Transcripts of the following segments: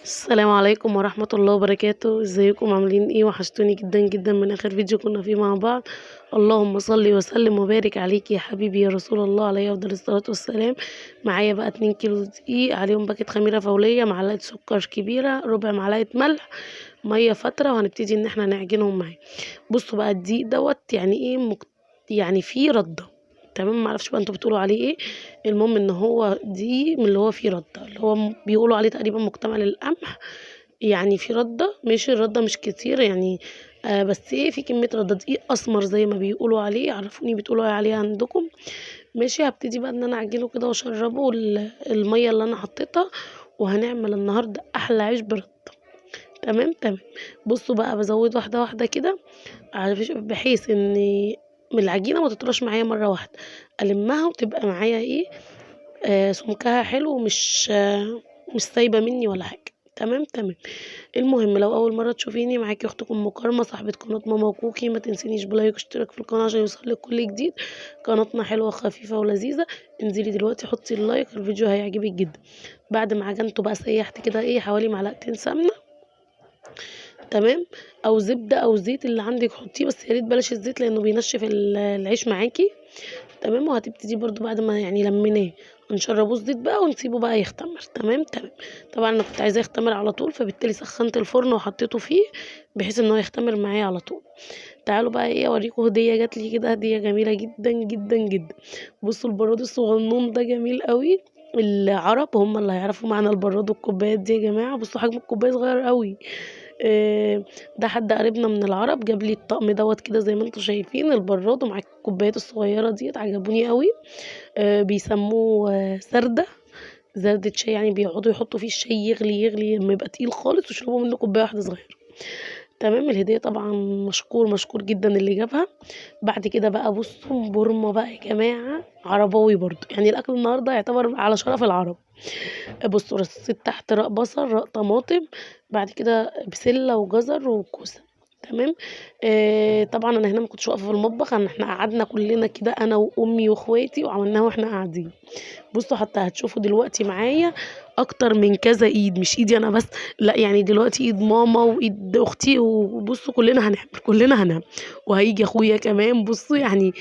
السلام عليكم ورحمة الله وبركاته، ازيكم عاملين ايه؟ وحشتوني جدا جدا من اخر فيديو كنا فيه مع بعض. اللهم صل وسلم وبارك عليك يا حبيبي يا رسول الله عليه افضل الصلاة والسلام. معايا بقى 2 كيلو دقيق، عليهم باكيت خميرة فورية، معلقة سكر كبيرة، ربع معلقة ملح، مية فترة، وهنبتدي ان احنا نعجنهم معايا. بصوا بقى الدقيق دوت يعني ايه يعني فيه ردة. تمام، معرفش بقى انتوا بتقولوا عليه ايه. المهم ان هو دي من اللي هو فيه ردة، اللي هو بيقولوا عليه تقريبا مكتمل القمح. يعني في ردة، ماشي، الردة مش كتير يعني. بس ايه، في كمية ردة، دقيق اسمر زي ما بيقولوا عليه، عرفوني بتقولوا عليه عندكم. ماشي، هبتدي بقى ان انا اعجنه كده واشربه المية اللي انا حطيتها. وهنعمل النهاردة احلى عيش برد. تمام تمام. بصوا بقى بزود واحدة واحدة كده، بحيث ان من العجينة ما تطرش معايا مرة واحدة. ألمها وتبقى معايا ايه، سمكها حلو، مش سايبة مني ولا حاجة. تمام تمام. المهم لو أول مرة تشوفيني، معاكي أختكم مكرمة صاحبة قناة ماما وكوكي. ما تنسينيش بلايك واشتراك في القناة عشان يوصلك كل جديد. قناتنا حلوة خفيفة ولذيذة. انزلي دلوقتي حطي اللايك، الفيديو هيعجبك جدا. بعد ما عجنته بقى سيحت كده ايه حوالي معلقتين سمنة. تمام. او زبدة او زيت اللي عندك حطيه، بس يا ريت بلاش الزيت لانه بينشف العيش معاكي. تمام. وهتبتدي برضو بعد ما يعني لميناه نشربوه زيت بقى ونسيبه بقى يختمر. تمام تمام. طبعا انا كنت عايزاه يختمر على طول، فبالتالي سخنت الفرن وحطيته فيه بحيث ان هو يختمر معايا على طول. تعالوا بقى ايه اوريكم هديه جات لي كده، هديه جميله جدا جدا جدا. بصوا البراد الصغنون ده جميل قوي. العرب هم اللي هيعرفوا معنى البراد والكوبايات دي يا جماعه. بصوا حجم الكوبايه صغير قوي. ده حد قريبنا من العرب جاب لي الطقم دوت كده زي ما انتم شايفين، البراد ومعاه الكوبايات الصغيره ديت، عجبوني قوي. بيسموه سردة. زردة شاي، يعني بيقعدوا يحطوا فيه الشاي يغلي يغلي لما يبقى تقيل خالص ويشربوا منه كوبايه واحده صغيره. تمام. الهديه طبعا مشكور مشكور جدا اللي جابها. بعد كده بقى بصوا بورما بقى يا جماعه، عرباوي برضو، يعني الاكل النهارده يعتبر على شرف العرب. بصوا رصيت تحت رق بصل، رق طماطم، بعد كده بسله وجزر وكوسه. تمام. طبعا انا هنا ما كنتش واقفه في المطبخ، احنا قعدنا كلنا كده انا وامي واخواتي وعملناها واحنا قاعدين. بصوا حتى هتشوفوا دلوقتي معايا اكتر من كذا ايد، مش ايدي انا بس، لا يعني دلوقتي ايد ماما وايد اختي، وبصوا كلنا هنعمل كلنا هنعمل. وهيجي اخويا كمان. بصوا يعني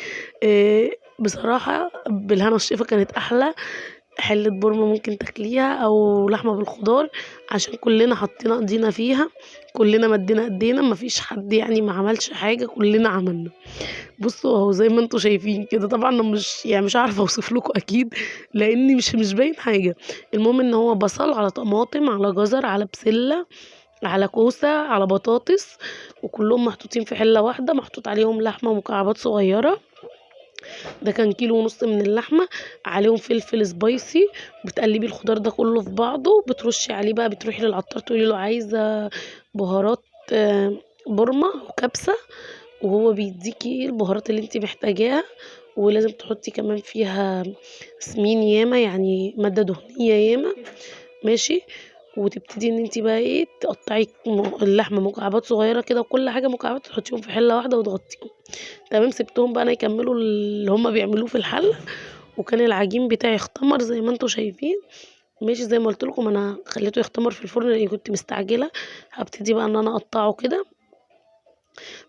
بصراحه بالهنا الشفا كانت احلى حلة بورما ممكن تاكليها، او لحمة بالخضار، عشان كلنا حطينا ايدينا فيها. كلنا مدينا ايدينا، مفيش حد يعني ما عملش حاجة، كلنا عملنا. بصوا اهو زي ما انتم شايفين كده. طبعا انا مش عارفة اوصف لكم اكيد لاني مش باين حاجة. المهم ان هو بصل على طماطم على جزر على بسلة على كوسة على بطاطس، وكلهم محطوطين في حلة واحدة، محطوط عليهم لحمة مكعبات صغيرة. ده كان كيلو ونص من اللحمة. عليهم فلفل سبايسي. بتقلبي الخضار ده كله في بعضه، بترشي عليه بقى، بتروحي للعطار تقولي له عايزة بهارات بورما وكبسة، وهو بيديكي البهارات اللي انت محتاجاها. ولازم تحطي كمان فيها سمين ياما، يعني مادة دهنية ياما. ماشي. وتبتدي ان انت بقى ايه تقطعي اللحمة مكعبات صغيرة كده، وكل حاجة مكعبات تحطيهم في حلة واحدة وتغطيهم. تمام. سبتهم بقى انا يكملوا اللي هم بيعملوه في الحلة. وكان العجين بتاعي اختمر زي ما انتم شايفين. ماشي، زي ما قلت لكم انا خليته يختمر في الفرن لاني كنت مستعجله. هبتدي بقى ان انا اقطعه كده.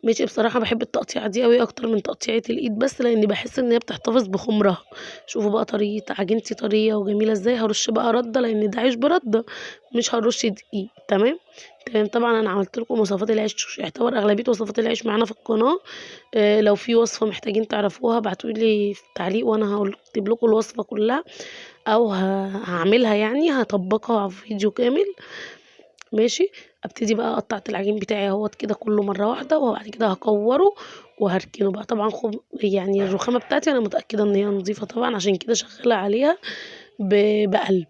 ماشي. بصراحه بحب التقطيعه دي قوي اكتر من تقطيعه الايد، بس لاني بحس ان هي بتحتفظ بخمرها. شوفوا بقى طريقه عجينتي طريه وجميله ازاي. هرش بقى رده لان ده عيش برده، مش هرش دقيق. تمام تمام. طبعا انا عملت لكم وصفات العيش، يعتبر اغلبيه وصفات العيش معانا في القناه. لو في وصفه محتاجين تعرفوها ابعتولي في التعليق وانا هكتب لكم الوصفه كلها، او هعملها يعني هطبقها في فيديو كامل. ماشي. ابتدي بقى قطعت العجين بتاعي اهوت كده كله مره واحده، وبعد كده هكوره وهركنه بقى. طبعا يعني الرخامه بتاعتي انا متاكده ان هي نظيفه طبعا، عشان كده شغاله عليها بقلب.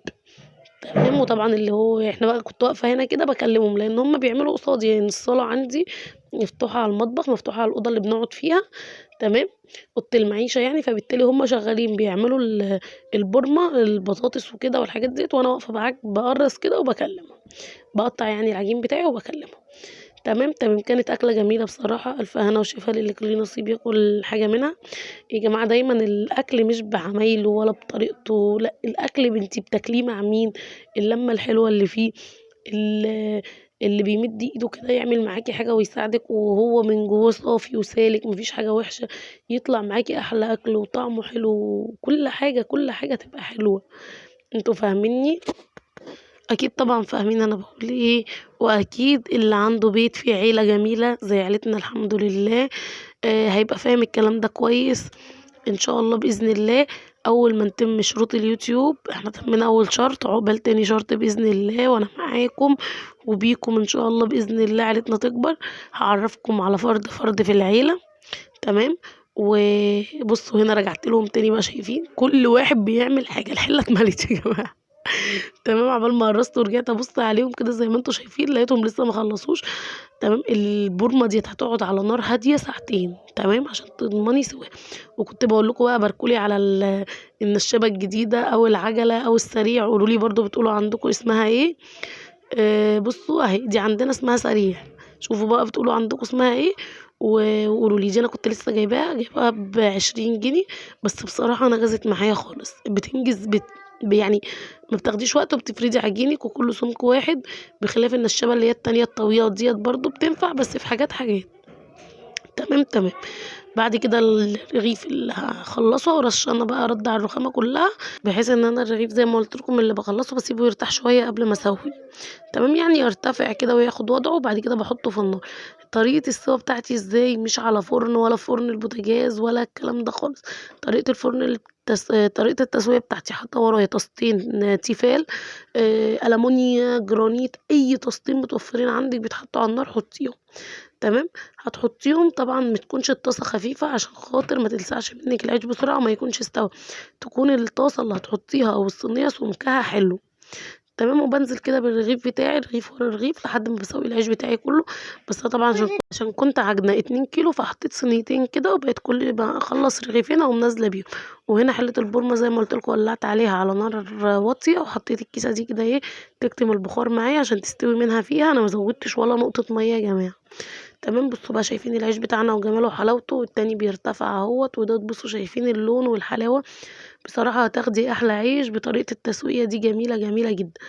تمام. وطبعا اللي هو احنا بقى كنت واقفه هنا كده بكلمهم لان هم بيعملوا قصادي، يعني الصاله عندي مفتوحه على المطبخ، مفتوحه على الاوضه اللي بنقعد فيها. تمام. اوضه المعيشه يعني، فبالتالي هم شغالين بيعملوا البورمه البطاطس وكده والحاجات ديت، وانا واقفه بقرص كده وبكلمهم، بقطع يعني العجين بتاعي وبكلمه. تمام تمام. كانت اكله جميله بصراحه، الف هنا وشفا للي كان ليه نصيب ياكل حاجه منها. يا جماعه دايما الاكل مش بعمايله ولا بطريقته، لا الاكل بنتي بتاكليه مع مين، اللمه الحلوه اللي فيه. اللي بيمد إيده كده يعمل معاكِ حاجة ويساعدِك وهو من جوّاه صافي وسالك ما فيش حاجة وحشة، يطلع معاكِ أحلى أكل وطعمه حلو وكل حاجة، كل حاجة تبقى حلوة. أنتم فاهمينّي؟ أكيد طبعًا فاهمين أنا باقول إيه، وأكيد اللي عنده بيت فيه عيلة جميلة زي عيلتنا الحمد لله، هيبقى فاهم الكلام ده كويس. إن شاء الله بإذن الله أول ما نتم شروط اليوتيوب، إحنا تمينا أول شرط، عقبال تاني شرط بإذن الله وأنا معاكم وبيكم إن شاء الله بإذن الله عيلتنا تكبر، هاعرّفكم على فرد في العيلة. تمام. وبُصّوا هنا رجعت لهم تاني بقى شايفين كل واحد بيعمل حاجة، الحلة اتملت يا جماعة. تمام. عقبال ما قرّصت ورجعت أبُص عليهم كده زي ما أنتم شايفين لقيتهم لسه ما خلّصوش. تمام. البورمة ديّة هتقعد على نار هادية ساعتين تمام، عشان تضمني سواها. وكنت باقول لكم بقى باركوا لي على النشّابة الجديدة أو العجلة أو السريع، قولوا لي برضه بتقولوا عندكم اسمها إيه. بُصّوا أهي دي عندنا اسمها سريع، شوفوا بقى بتقولوا عندكم اسمها إيه وقولوا لي. دي أنا كنت لسه جايباها ب20 جنيه، بس بصراحة نجزت معايا خالص، بتنجز يعني ما بتاخديش وقت وبتفردي عجينِك وكلّه سمك واحد، بخلاف النشّابة اللي هي التانية الطويلة ديّة برضه بتنفع بس في حاجات. تمام. تمام. بعد كده الرغيف اللي هاخلّصه رشّانة بقى رَد على الرخامة كلّها، بحيث إن أنا الرغيف زي ما قُلت لكم اللي باخلّصه باسيبه يرتاح شوية قبل ما أسوّيه. تمام. يعني يرتفع كده وياخد وضعه وبعد كده باحطه في النار. طريقة السوا بتاعتي إزاي، مش على فرن ولا في فرن البوتاجاز ولا الكلام ده خالص. طريقة التسوية بتاعتي حاطة ورايا طاستين تيفال، ألمونيا، جرانيت، أي طاستين متوفرين عندِك بيتحطوا على النار حطيهم. تمام. هتحطيهم طبعًا ما تكونش الطاسة خفيفة عشان خاطر ما تلسعش منِّك العيش بسرعة وما يكونش استوى، تكون الطاسة اللي هتحطيها أو الصينية سمكها حلو. تمام. وبانزل كده بالرغيف بتاعي رغيف ورا رغيف لحد ما باسوي العيش بتاعي كلّه. بس أنا طبعًا عشان كنت عاجنة 2 كيلو فحطيت صينيتين كده وبقيت كل ما أخلّص رغيفين أقوم نازلة بيهم. وهنا حلة البورمة زي ما قُلت لكم ولّعت عليها على نار واطية وحطيت الكيسة دي كده إيه تكتم البخار معايا عشان تستوي منها فيها، أنا ما زوّدتش ولا نقطة مَيّة يا جماعة. تمام. بُصّوا بقى شايفين العيش بتاعنا وجماله وحلاوته والتاني بيرتفع أهوّة وده بُصّوا شايفين اللون والحلاوة. بصراحة هتاخدي أحلى عيش بطريقة التسوية دي جميلة، جميلة جدًا.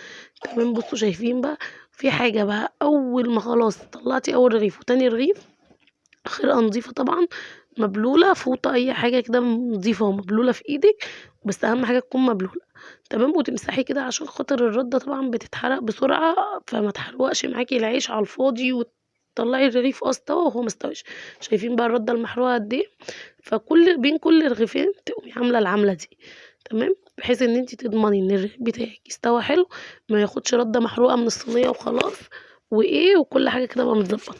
تمام. بُصّوا شايفين بقى في حاجة بقى أول ما خلاص طلّعتِ أول رغيف وتاني رغيف، خرقة نضيفة طبعًا مبلولة، فوطة أي حاجة كده نضيفة ومبلولة في إيدِك، بس أهم حاجة تكون مبلولة. تمام. وتمسحي كده عشان خاطر الردة طبعًا بتتحرق بسرعة، فما تحرقش معاكِ العيش على الفاضي وتطلّعي الرغيف استوى وهو ما استواش. شايفين بقى الردة المحروقة قد إيه؟ بين كل رغيفين تقومي عاملة العملة دي. تمام. بحيث إن أنتِ تضمني إن الرغيف بتاعِك يستوى حلو، ما ياخدش ردة محروقة من الصينية وخلاص، وكل حاجة كده تبقى متضبطة.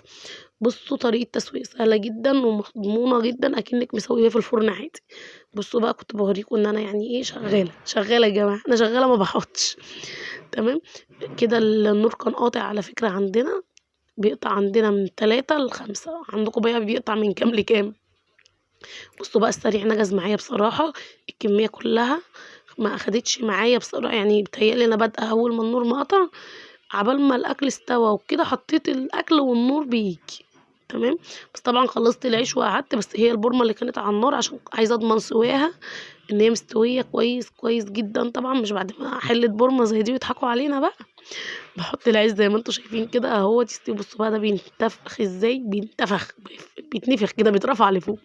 بُصّوا طريقة تسوية سهلة جدًا ومضمونة جدًا أكنِّك مسوياه في الفرن عادي. بُصّوا بقى كنت باوريكم إن أنا يعني إيه شغّالة، شغّالة يا جماعة، أنا شغّالة ما باحُطش. تمام. كده النور كان قاطع على فكرة عندنا، بيقطع عندنا من 3 ل5، عندكم بقى بيقطع من كام لكام؟ بُصّوا بقى السريع نجز معايا بصراحة، الكمية كلّها ما أخدتش معايا بصراحة، يعني بيتهيأ لي أنا بادئة أول ما النور ما قطع، عقبال ما الأكل استوى وكده حطيت الأكل والنور بييجي. تمام. بس طبعًا خلّصت العيش وقعدت، بس هي البورمة اللي كانت على النار عشان عايزة أضمن سواها، إن هي مستوية كويس، كويس جدًا طبعًا مش بعد ما حلة بورمة زي دي ويضحكوا علينا بقى. باحط العيش زي ما أنتم شايفين كده أهوّة يستوي. بُصّوا بقى ده بينتفخ إزاي، بيتنفخ كده بيترفع لفوق.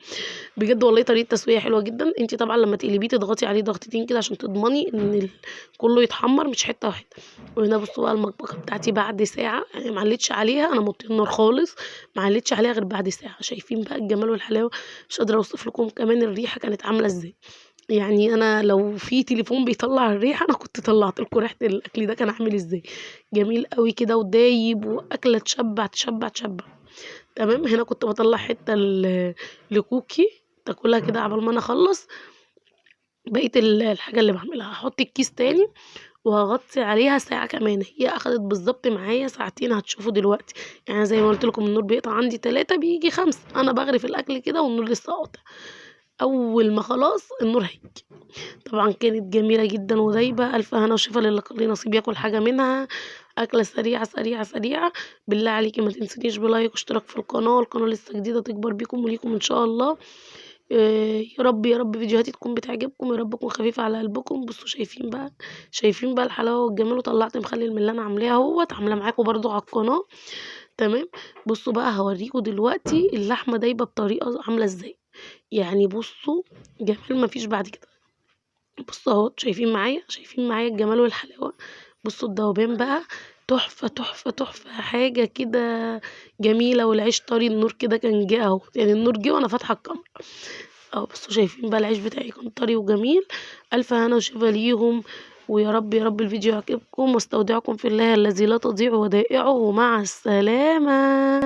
بجد والله طريقة تسوية حلوة جدًا. أنتِ طبعًا لمّا تقلبيه تضغطي عليه ضغطتين كده عشان تضمني إن كلّه يتحمّر مش حتّة واحدة. وهنا بُصّوا بقى المطبخة بتاعتي بعد ساعة، يعني ما علّيتش عليها، أنا موطية النار خالص، ما علّيتش عليها غير بعد ساعة. شايفين بقى الجمال والحلاوة، مش قادرة أوصف لكم كمان الريحة كانت عاملة إزاي. يعني أنا لو في تليفون بيطلّع الريحة أنا كنت طلّعت لكم ريحة الأكل ده كان عامل إزاي. جميل أوي كده ودايب وأكلة تشبّع، تشبّع، تشبّع. تمام. هنا كنت باطلّع حتّة لكوكي تاكلها كده عقبال ما أنا أخلّص بقية الحاجة اللي باعملها. هاحط الكيس تاني وهاغطّي عليها ساعة كمان، هي أخدت بالضبط معايا ساعتين هتشوفوا دلوقتي. يعني أنا زي ما قُلت لكم النور بيقطع عندي 3 بييجي 5، أنا باغرف الأكل كده والنور لسه قاطع. أول ما خلاص النور هييجي. طبعًا كانت جميلة جدًا ودايبة، ألف هنا وشفا للي كان ليه نصيب ياكل حاجة منها، أكلة سريعة، سريعة، سريعة. بالله عليكِ ما تنسونيش بلايك واشتراك في القناة، القناة لسه جديدة تكبر بيكم وليكم إن شاء الله. يا رب، يا رب فيديوهاتي تكون بتعجبكم، يا رب أكون خفيفة على قلبكم. بصوا شايفين بقى الحلاوة والجمال، وطلّعت مخلل من اللي أنا عاملاه أهوّة، عاملاه معاكم برضه على القناة. تمام. بصوا بقى هاوريكم دلوقتي اللحمة دايبة بطريقة عاملة إزاي. يعني بصوا جمال ما فيش بعد كده. بصوا أهو شايفين معايا الجمال والحلاوة. بصوا الدوبان بقى تحفة، تحفة، تحفة، حاجة كده جميلة. والعيش طري، النور كده كان جه أهو، يعني النور جه وأنا فاتحة الكاميرا. أهو بصوا شايفين بقى العيش بتاعي كان طري وجميل. ألف هنا وشفا ليهم. ويا رب يا رب الفيديو يعجبكم، واستودعكم في الله الذي لا تضيع ودائعه، ومع السلامة.